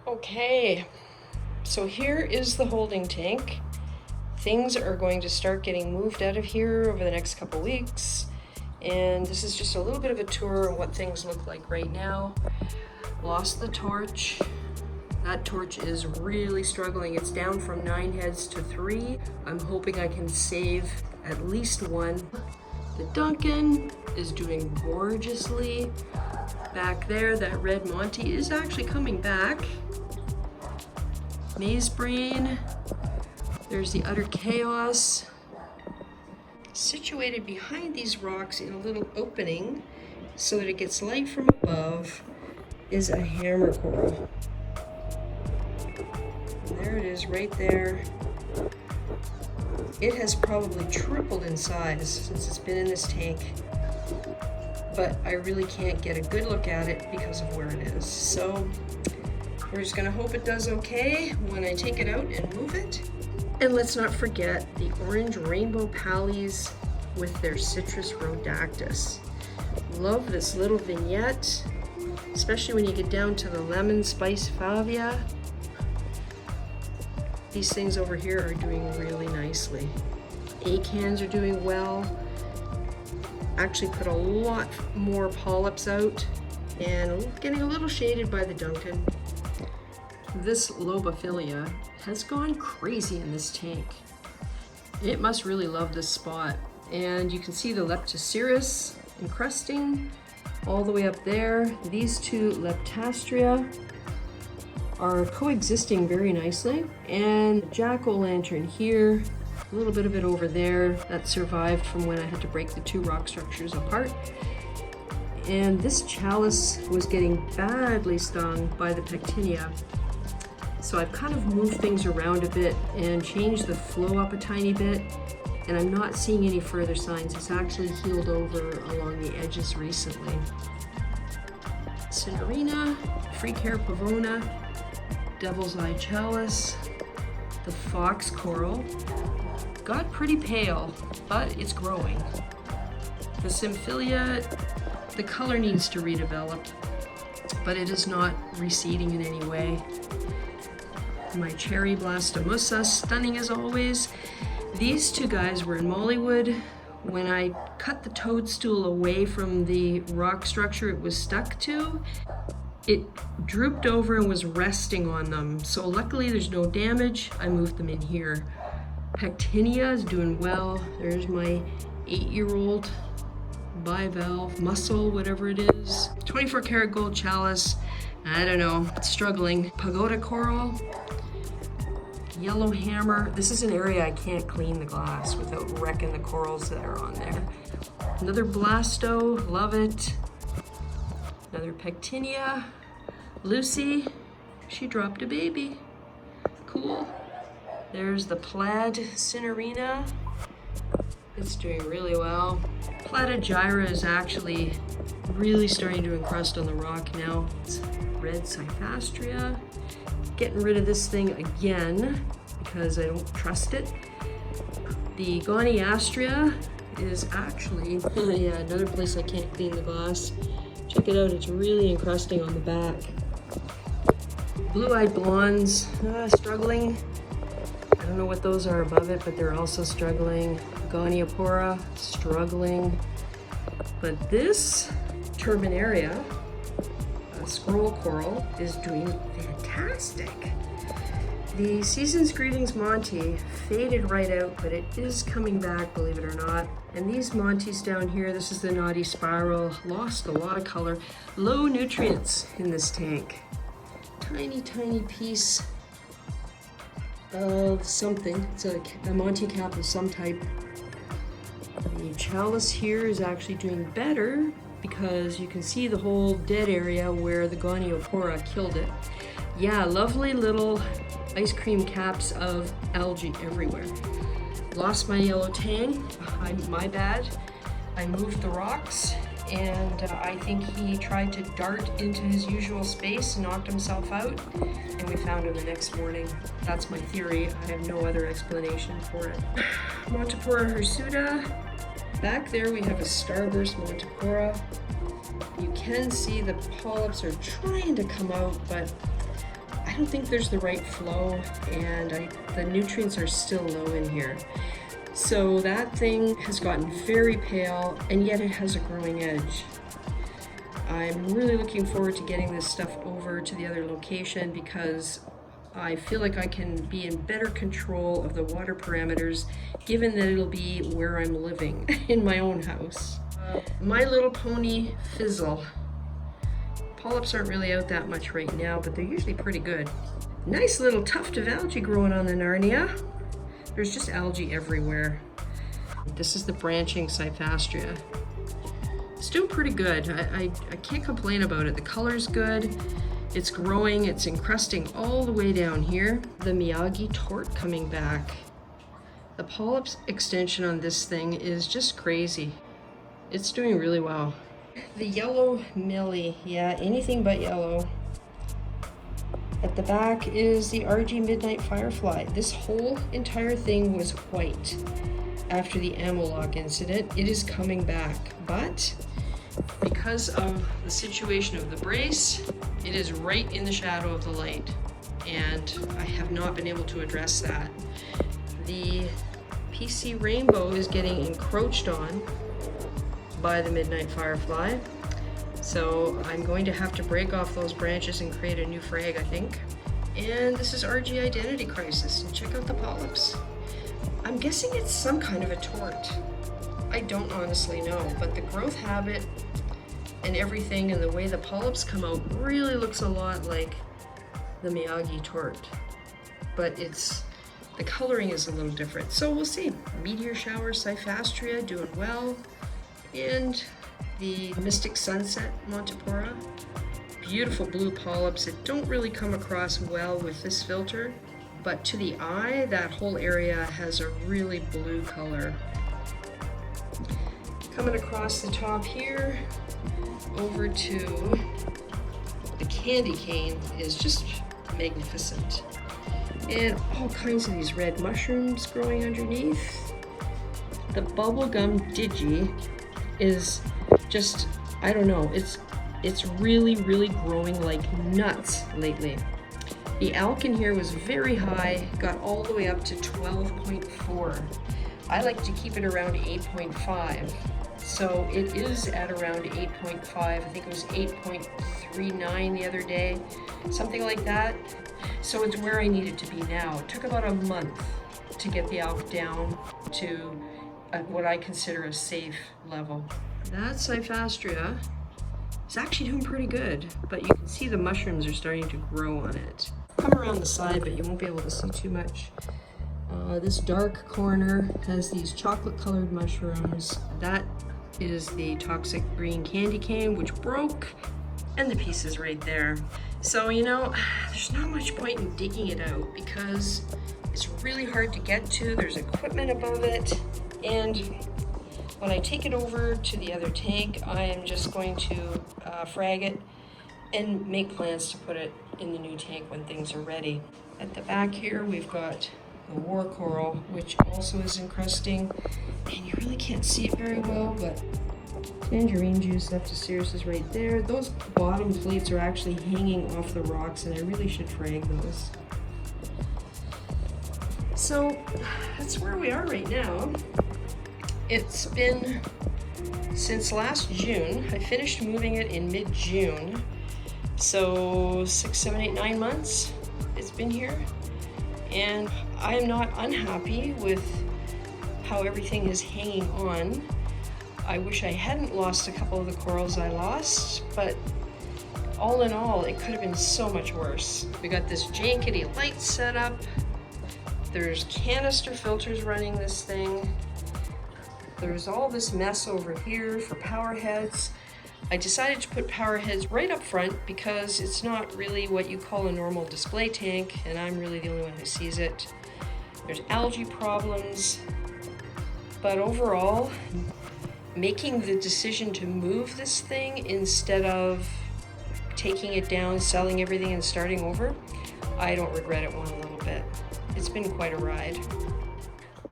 Okay, so here is the holding tank. Things are going to start getting moved out of here over the next couple weeks. And this is just a little bit of a tour of what things look like right now. Lost the torch. That torch is really struggling. It's down from 9 heads to 3. I'm hoping I can save at least one. The Duncan is doing gorgeously. Back there, that red Monty is actually coming back. Maze Brain. There's the Utter Chaos. Situated behind these rocks in a little opening so that it gets light from above is a hammer coral. And there it is right there. It has probably tripled in size since it's been in this tank, but I really can't get a good look at it because of where it is. So we're just gonna hope it does okay when I take it out and move it. And let's not forget the orange rainbow pallies with their citrus rhodactis. Love this little vignette, especially when you get down to the lemon spice favia. These things over here are doing really nicely. Acans are doing well. Actually put a lot more polyps out and getting a little shaded by the Duncan. This lobophilia has gone crazy in this tank. It must really love this spot. And you can see the Leptocerus encrusting all the way up there. These two Leptastria are coexisting very nicely. And jack-o'-lantern here, a little bit of it over there that survived from when I had to break the two rock structures apart. And this chalice was getting badly stung by the pectinia. So I've kind of moved things around a bit and changed the flow up a tiny bit, and I'm not seeing any further signs. It's actually healed over along the edges recently. Cinerina, Freak Hair Pavona, Devil's Eye Chalice, the fox coral. Got pretty pale, but it's growing. The Symphilia, the color needs to redevelop, but it is not receding in any way. My cherry blastomussa, stunning as always. These two guys were in Mollywood. When I cut the toadstool away from the rock structure it was stuck to, it drooped over and was resting on them. So luckily there's no damage. I moved them in here. Pectinia is doing well. There's my 8-year-old bivalve mussel, whatever it is. 24 karat gold chalice. I don't know, it's struggling. Pagoda coral. Yellow hammer. This is an area I can't clean the glass without wrecking the corals that are on there. Another blasto, love it. Another pectinia. Lucy, she dropped a baby. Cool. There's the plaid cinerina. It's doing really well. Platygyra is actually really starting to encrust on the rock now. It's red cyphastria. Getting rid of this thing again because I don't trust it. The Goniastria is actually, yeah, another place I can't clean the glass. Check it out, it's really encrusting on the back. Blue-eyed blondes, struggling. I don't know what those are above it, but they're also struggling. Goniopora, struggling. But this Turbinaria, scroll coral, is doing fantastic. The Season's Greetings Monty faded right out, but it is coming back, believe it or not. And these Monties down here, this is the Naughty Spiral, lost a lot of color. Low nutrients in this tank. Tiny, tiny piece of something. It's a Monty cap of some type. The Chalice here is actually doing better because you can see the whole dead area where the Goniopora killed it. Yeah, lovely little ice cream caps of algae everywhere. Lost my yellow tang, my bad. I moved the rocks and I think he tried to dart into his usual space and knocked himself out, and we found him the next morning. That's my theory. I have no other explanation for it. Montipora hirsuta. Back there we have a Starburst Montagura. You can see the polyps are trying to come out, but I I don't think there's the right flow, and the nutrients are still low in here. So that thing has gotten very pale, and yet it has a growing edge. I'm really looking forward to getting this stuff over to the other location because I feel like I can be in better control of the water parameters, given that it'll be where I'm living in my own house. My Little Pony Fizzle. Polyps aren't really out that much right now, but they're usually pretty good. Nice little tuft of algae growing on the Narnia. There's just algae everywhere. This is the branching Cyphastria. It's doing pretty good. I can't complain about it. The color's good. It's growing. It's encrusting all the way down here. The Miyagi tort coming back. The polyps extension on this thing is just crazy. It's doing really well. The yellow Millie, yeah, anything but yellow. At the back is the RG Midnight Firefly. This whole entire thing was white after the Amolock incident. It is coming back, but because of the situation of the brace, it is right in the shadow of the light, and I have not been able to address that. The PC Rainbow is getting encroached on by the Midnight Firefly, so I'm going to have to break off those branches and create a new frag, I think. And this is RG Identity Crisis, and check out the polyps. I'm guessing it's some kind of a tort. I don't honestly know, but the growth habit and everything and the way the polyps come out really looks a lot like the Miyagi tort, but the coloring is a little different, so we'll see. Meteor Shower Cyphastria doing well, and the Mystic Sunset Montagura. Beautiful blue polyps that don't really come across well with this filter, but to the eye, that whole area has a really blue color. Coming across the top here, over to the candy cane is just magnificent. And all kinds of these red mushrooms growing underneath. The bubblegum digi is just, I don't know, it's really, really growing like nuts lately. The alk in here was very high, got all the way up to 12.4. I like to keep it around 8.5. So it is at around 8.5. I think it was 8.39 the other day, something like that. So it's where I need it to be now. It took about a month to get the alk down to what I consider a safe level. That Cyphastria is actually doing pretty good, but you can see the mushrooms are starting to grow on it. Come around the side, but you won't be able to see too much. This dark corner has these chocolate colored mushrooms. That is the toxic green candy cane, which broke, and the piece is right there. So, you know, there's not much point in digging it out because it's really hard to get to. There's equipment above it, and when I take it over to the other tank, I am just going to frag it and make plans to put it in the new tank when things are ready. At the back here, we've got the war coral, which also is encrusting, and you really can't see it very well, but tangerine juice Leptocerus is right there. Those bottom plates are actually hanging off the rocks, and I really should frag those. So that's where we are right now. It's been since last June. I finished moving it in mid-June. So 6, 7, 8, 9 months it's been here. And I'm not unhappy with how everything is hanging on. I wish I hadn't lost a couple of the corals I lost, but all in all, it could have been so much worse. We got this jankety light set up. There's canister filters running this thing. There's all this mess over here for power heads. I decided to put power heads right up front because it's not really what you call a normal display tank, and I'm really the only one who sees it. There's algae problems, but overall, making the decision to move this thing instead of taking it down, selling everything, and starting over, I don't regret it one little bit. It's been quite a ride.